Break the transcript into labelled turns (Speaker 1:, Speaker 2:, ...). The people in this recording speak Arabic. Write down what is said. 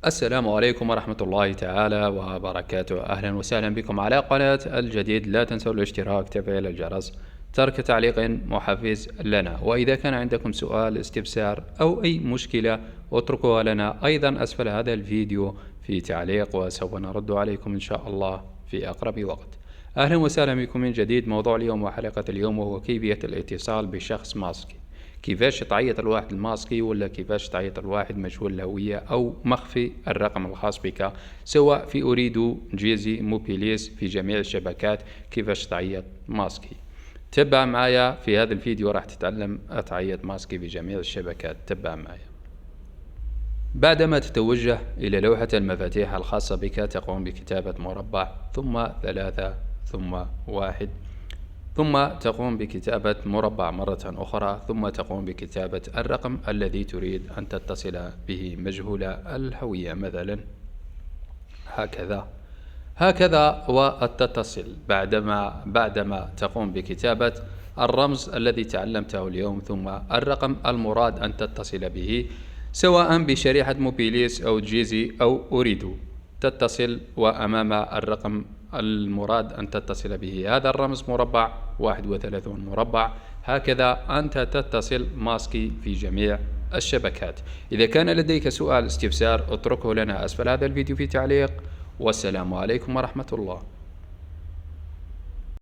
Speaker 1: السلام عليكم ورحمة الله تعالى وبركاته. أهلا وسهلا بكم على قناة الجديد. لا تنسوا الاشتراك، تفعيل الجرس، ترك تعليق محفز لنا. وإذا كان عندكم سؤال، استفسار أو أي مشكلة اتركوها لنا أيضا أسفل هذا الفيديو في تعليق، وسوف نرد عليكم إن شاء الله في أقرب وقت. أهلا وسهلا بكم من جديد. موضوع اليوم وحلقة اليوم وهو كيفية الاتصال بشخص ماسكي. كيفاش تعيط الواحد الماسكي، ولا كيفاش تعيط الواحد مجهول الهوية أو مخفي الرقم الخاص بك، سواء في أريد، جيزي، موبيليس، في جميع الشبكات. كيفاش تعيط ماسكي؟ تبع معايا في هذا الفيديو، راح تتعلم تعيط ماسكي في جميع الشبكات. تبع معايا. بعدما تتوجه إلى لوحة المفاتيح الخاصة بك، تقوم بكتابة مربع ثم 3 ثم 1، ثم تقوم بكتابة مربع مرة أخرى، ثم تقوم بكتابة الرقم الذي تريد أن تتصل به مجهول الهوية، مثلا هكذا وتتصل. بعدما تقوم بكتابة الرمز الذي تعلمته اليوم ثم الرقم المراد أن تتصل به، سواء بشريحة موبيليس أو جيزي أو أريدو، تتصل وأمام الرقم المراد أن تتصل به هذا الرمز مربع 31 مربع. هكذا أنت تتصل ماسكي في جميع الشبكات. إذا كان لديك سؤال، استفسار، اتركه لنا أسفل هذا الفيديو في تعليق. والسلام عليكم ورحمة الله.